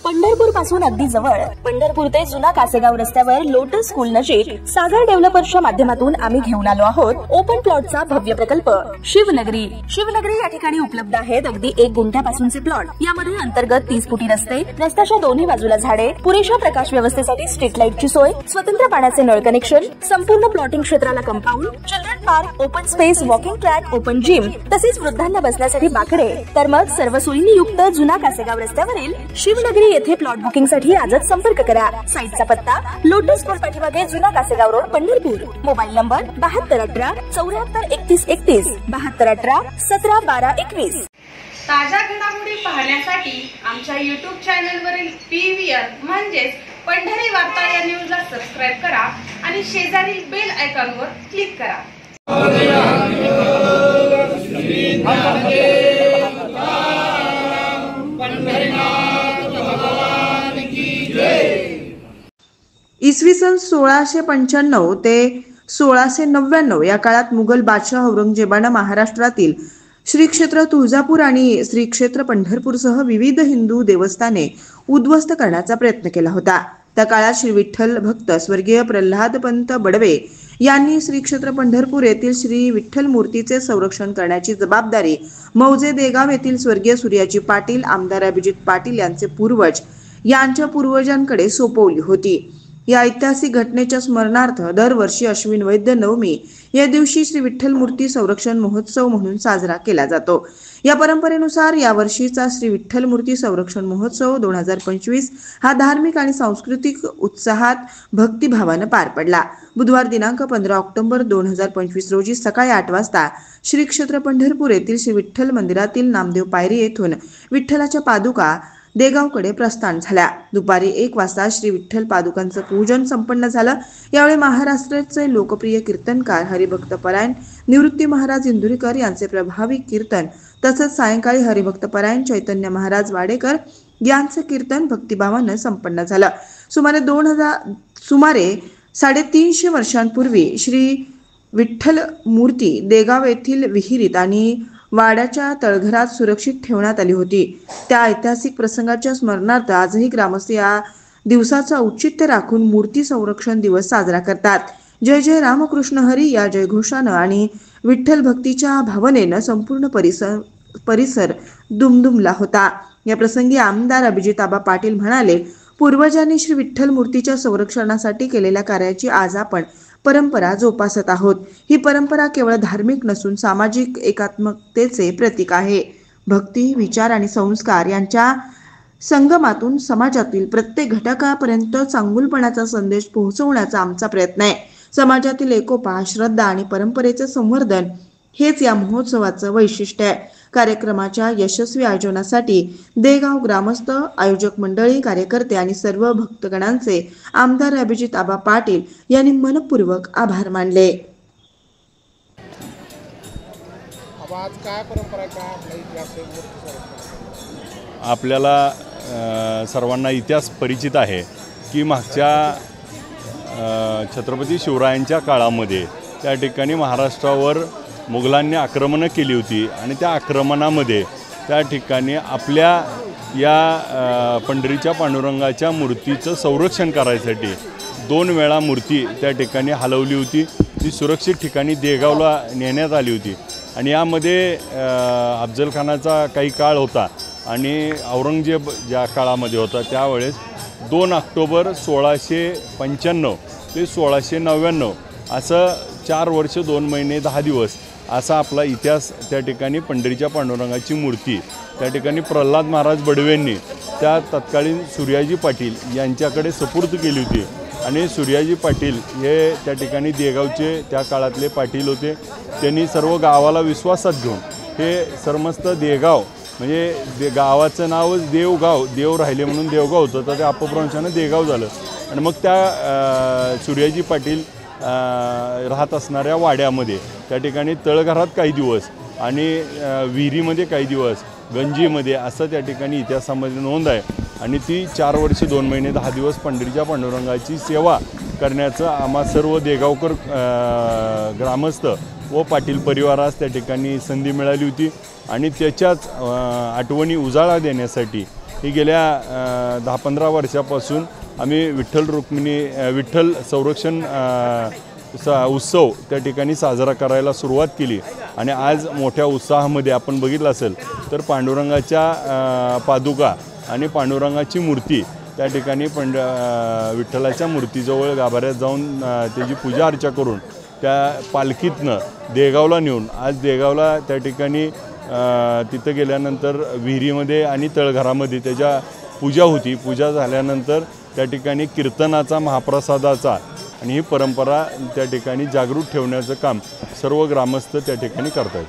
पंढरपूर पासून अगदी जवळ पंढरपूर ते जुना कासेगाव रस्त्यावर लोटस स्कूल नजीक सागर डेव्हलपर्सच्या माध्यमातून आम्ही घेऊन आलो आहोत ओपन प्लॉटचा भव्य प्रकल्प शिवनगरी। शिवनगरी या ठिकाणी उपलब्ध आहेत अगदी 1 गुंठ्यापासूनचे प्लॉट। यामध्ये अंतर्गत 30 फुटी रस्ते, रस्त्याच्या दोन्ही बाजूला झाडे, पुरेशा प्रकाश व्यवस्थेसाठी स्ट्रीट लाईटची सोय, स्वतंत्र पाण्याचे नळ कनेक्शन, संपूर्ण प्लॉटिंग क्षेत्राला compound, children park, open space, walking track, open gym, तसेच वृद्धांना बसण्यासाठी बाकडे। तर मग सर्व सोयींनी युक्त जुना कासेगाव रस्त्यावरील शिवनगरी येथे प्लॉट बुकिंग साठी आजच संपर्क करा। साईटचा पत्ता लोटस स्कूल पाठीमागे जुना Kasegaon road Pandharpur. Mobile number 7218 743131 7218 171221। ताज्या घडामोडी पाहण्यासाठी आमच्या YouTube चॅनलवरील PVR म्हणजेच पंढरी वार्ता या न्यूजला सबस्क्राइब करा आणि शेजारील बेल आयकॉनवर क्लिक करा। इसवी सन 1695 ते 1699 या काळात मुघल बादशाह औरंगजेबाने महाराष्ट्रातील श्री क्षेत्र तुळजापूर आणि श्री क्षेत्र पंढरपूरसह विविध हिंदू देवस्थाने उद्ध्वस्त करण्याचा प्रयत्न केला होता। त्या काळात श्री विठ्ठल भक्त स्वर्गीय प्रल्हादपंत बडवे यांनी श्री क्षेत्र पंढरपूर येथील श्री विठ्ठल मूर्तीचे संरक्षण करण्याची जबाबदारी मौजे देगाव येथील स्वर्गीय सूर्याजी पाटील, आमदार अभिजित पाटील यांचे पूर्वज यांच्या पूर्वजांकडे सोपवली होती। या ऐतिहासिक घटनेच्या स्मरणार्थ दरवर्षी अश्विन वैद्य नवमी या दिवशी श्री विठ्ठल मूर्ती संरक्षण महोत्सव म्हणून साजरा केला जातो। या परंपरेनुसार यावर्षीचा श्री विठ्ठल मूर्ती संरक्षण महोत्सव 2025 हा धार्मिक आणि सांस्कृतिक उत्साहात भक्तिभावाने पार पडला। बुधवार दिनांक 15 ऑक्टोबर 2025 रोजी सकाळी 8 वाजता श्री क्षेत्र पंढरपूर येथील श्री विठ्ठल मंदिरातील नामदेव पायरी येथून विठ्ठलाच्या पादुका देगावकडे प्रस्थान झाल्या। दुपारी 1 वाजता श्री विठ्ठल पादुकांचं पूजन संपन्न झालं। यावेळी महाराष्ट्राचे लोकप्रिय कीर्तनकार हरिभक्त परायण निवृत्ती महाराज इंदुरीकर यांचे प्रभावी कीर्तन तसंच सायंकाळी हरिभक्त परायण चैतन्य महाराज वाडेकर यांचे कीर्तन भक्तिभावाने संपन्न झालं। सुमारे 350 वर्षांपूर्वी श्री विठ्ठल मूर्ती देगाव येथील विहिरीत आणि वाड्याच्या तळघरात सुरक्षित ठेवण्यात आली होती। त्या ऐतिहासिक प्रसंगाच्या स्मरणार्थ आजही ग्रामस्थ या दिवसाचं औचित्य राखून मूर्ती संरक्षण दिवस साजरा करतात। जय जय रामकृष्ण हरी या जयघोषानं आणि विठ्ठल भक्तीच्या भावनेनं संपूर्ण परिसर दुमदुमला होता। या प्रसंगी आमदार अभिजित आबा पाटील म्हणाले, पूर्वजांनी श्री विठ्ठल मूर्तीच्या संरक्षणासाठी केलेल्या कार्याची आज आपण परंपरा जोपासत आहोत। ही परंपरा केवळ धार्मिक नसून सामाजिक एकात्मतेचे प्रतीक आहे। भक्ती, विचार आणि संस्कार यांच्या संगमातून समाजातील प्रत्येक घटकापर्यंत चांगुलपणाचा संदेश पोहोचवण्याचा आमचा प्रयत्न आहे। समाजातील एकोपा, श्रद्धा आणि परंपरेचे संवर्धन हेच या महोत्सवाचं वैशिष्ट्य आहे। कार्यक्रमाच्या यशस्वी आयोजनासाठी देगाव ग्रामस्थ, आयोजक मंडळी, कार्यकर्ते आणि सर्व भक्तगणांचे आमदार अभिजित आबा पाटील यांनी मनपूर्वक आभार मानले। आपल्याला सर्वांना इतिहास परिचित आहे की मागच्या छत्रपती शिवरायांच्या काळामध्ये त्या ठिकाणी महाराष्ट्रावर मुघलांनी आक्रमणं केली होती आणि त्या आक्रमणामध्ये त्या ठिकाणी आपल्या या पंढरीच्या पांडुरंगाच्या मूर्तीचं संरक्षण करायसाठी 2 वेळा मूर्ती त्या ठिकाणी हलवली होती। ती सुरक्षित ठिकाणी देगावला नेण्यात आली होती आणि यामध्ये अफजल खानाचा काही काळ होता आणि औरंगजेब ज्या काळामध्ये होता त्यावेळेस 2 ऑक्टोबर 1695 ते 1699 असं 4 वर्ष 2 महिने 10 दिवस असा आपला इतिहास त्या ठिकाणी पंढरीच्या पांडुरंगाची मूर्ती त्या ठिकाणी प्रल्हाद महाराज बडवेंनी त्या तत्कालीन सूर्याजी पाटील यांच्याकडे सुपूर्द केली होती आणि सूर्याजी पाटील हे त्या ठिकाणी देगावचे त्या काळातले पाटील होते। त्यांनी सर्व गावाला विश्वासात घेऊन हे सर्मस्त देगाव म्हणजे गावाचं नावच देवगाव, देव राहिले म्हणून देवगाव होतं, तर ते अपभ्रंशानं देगाव झालं आणि मग त्या सूर्याजी पाटील राहत असणाऱ्या वाड्यामध्ये त्या ठिकाणी तळघरात काही दिवस आणि विहिरीमध्ये काही दिवस, गंजीमध्ये असं त्या ठिकाणी इतिहासामध्ये नोंद आहे आणि ती 4 वर्ष 2 महिने 10 दिवस पंढरीच्या पांडुरंगाची सेवा करण्याचं आम्हा सर्व देगावकर ग्रामस्थ व पाटील परिवारास त्या ठिकाणी संधी मिळाली होती आणि त्याच्याच आठवणी उजाळा देण्यासाठी ही गेल्या 10-15 वर्षापासून आम्ही विठ्ठल संरक्षण उत्सव त्या ठिकाणी साजरा करायला सुरुवात केली आणि आज मोठ्या उत्साहामध्ये आपण बघितलं असेल तर पांडुरंगाच्या पादुका आणि पांडुरंगाची मूर्ती त्या ठिकाणी विठ्ठलाच्या मूर्तीजवळ गाभाऱ्यात जाऊन त्याची पूजा अर्चा करून त्या पालखीतनं देगावला नेऊन आज देगावला त्या ठिकाणी तिथं गेल्यानंतर विहिरीमध्ये आणि तळघरामध्ये त्याच्या पूजा होती. पूजा झाल्यानंतर त्या ठिकाणी कीर्तनाचा महाप्रसादाचा आणि ही परंपरा त्या ठिकाणी जागृत ठेवण्याचं काम सर्व ग्रामस्थ त्या ठिकाणी करतात.